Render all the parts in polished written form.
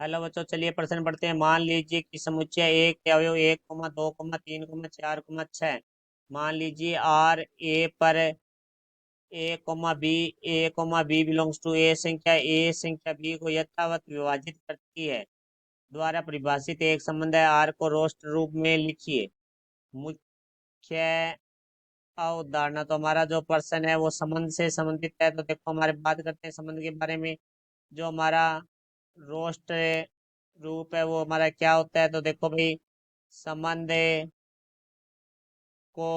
Hello बच्चों, चलिए प्रश्न पढ़ते हैं। मान लीजिए कि समुच्चय एक के अवयव 1,2,3,4,6। मान लीजिए आर ए पर ए, बी बिलोंग्स टू ए संख्या बी को यथावत विभाजित करती है द्वारा परिभाषित एक संबंध है। आर को रोस्ट रूप में लिखिए। मुख्य अवधारणा, तो हमारा जो प्रश्न है वो संबंध से संबंधित है। तो देखो, हमारे बात करते हैं संबंध के बारे में। जो हमारा रोस्ट रूप है वो हमारा क्या होता है। तो देखो भाई, संबंध को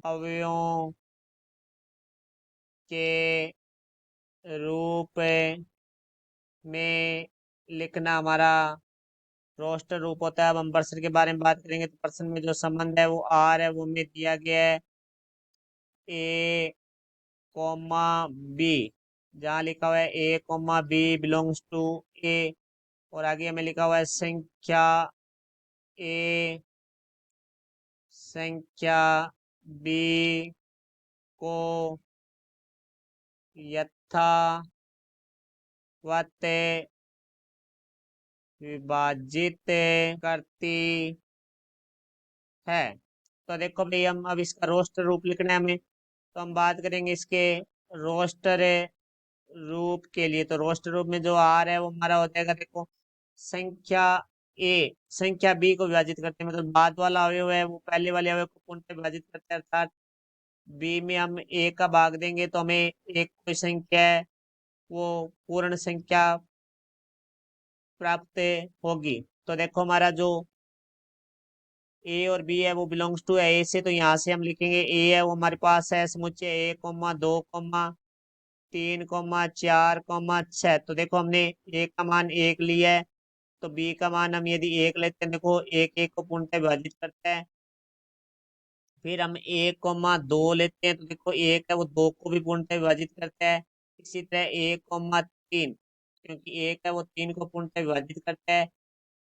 अवयवों के रूप में लिखना हमारा रोस्ट रूप होता है। अब हम प्रश्न के बारे में बात करेंगे। तो प्रश्न में जो संबंध है वो आर है, वो हमें दिया गया है ए कोमा बी, जहाँ लिखा हुआ है A, B बिलोंग्स टू ए। और आगे हमें लिखा हुआ है संख्या ए संख्या बी को यथावत विभाजित करती है। तो देखो भाई, हम अब इसका रोस्टर रूप लिखना है हमें। तो हम बात करेंगे इसके रोस्टर रूप के लिए। तो रोस्टर रूप में जो आर है वो हमारा हो जाएगा, देखो, संख्या ए संख्या बी को विभाजित करते हैं। मतलब बाद वाला अवयव है वो पहले वाले अवयव को पूर्ण से विभाजित करते हैं। अर्थात बी में हम ए का भाग देंगे तो हमें एक कोई संख्या है वो पूर्ण संख्या प्राप्त होगी। तो देखो, हमारा जो ए और बी है वो बिलोंग्स टू है ए से। तो यहाँ से हम लिखेंगे ए है वो हमारे पास है समुच्चय 1,2,3,4,6। तो देखो, हमने ए का मान 1 लिया है। तो बी का मान हम यदि 1 लेते हैं, देखो 1 1 को पूर्णतः विभाजित करता है। फिर हम 1,2 लेते हैं। तो देखो 1 है वो 2 को भी पूर्णतः विभाजित करता है। इसी तरह 1,3, क्योंकि 1 है वो 3 को पूर्णतः विभाजित करता है।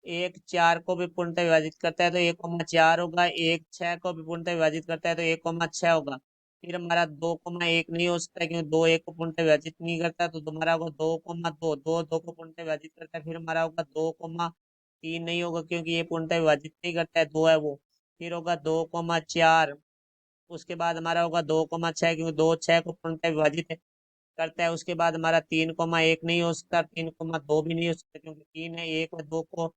1 4 को भी पूर्णतः विभाजित करता है तो 1,4 होगा। 1 6 को भी पूर्णतः विभाजित करता है तो 1,6 होगा। फिर हमारा 2,1 नहीं हो सकता, क्योंकि 2 1 को पूर्णतः विभाजित नहीं करता। तो हमारा होगा 2,2, 2 2 को पूर्णतः विभाजित करता है। फिर हमारा होगा 2,3 नहीं होगा, क्योंकि ये पूर्णतः विभाजित नहीं करता है, 2 है वो। फिर होगा 2,4। उसके बाद हमारा होगा 2,6, क्योंकि 2 6 को पूर्णतः विभाजित करता है। उसके बाद हमारा 3,1 नहीं हो सकता, 3,2 भी नहीं हो सकता, क्योंकि 3 है, 1 और 2 को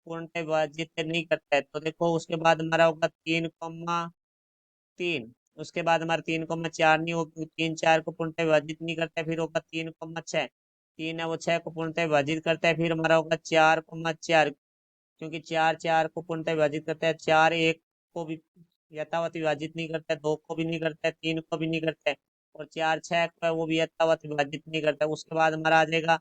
पूर्णतः विभाजित नहीं करता है। तो देखो, उसके बाद हमारा होगा 3,3। उसके बाद हमारा 3,4 नहीं होगा, क्योंकि 3 4 को पूर्णतः विभाजित नहीं करता है। फिर होगा 3,6। 3 है वो 6 को पूर्णतः विभाजित करता है। फिर हमारा होगा 4,4, क्योंकि 4 4 को पूर्णतः विभाजित करता है। 4 1 को भी यथावत विभाजित नहीं करता है, 2 को भी नहीं करता है, 3 को भी नहीं करता है। और 4 6 को है वो भी यथावत विभाजित नहीं करता है। उसके बाद हमारा आ जाएगा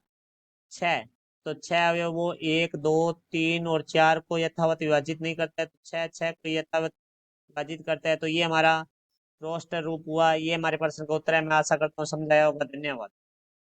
6। तो 6 अवयव वो 1 2 3 और 4 को यथावत विभाजित नहीं करता है, तो 6 6 को यथावत विभाजित करता है। तो ये हमारा रोस्टर रूप हुआ। ये हमारे प्रश्न का उत्तर है। मैं आशा करता हूँ समझाया होगा। धन्यवाद।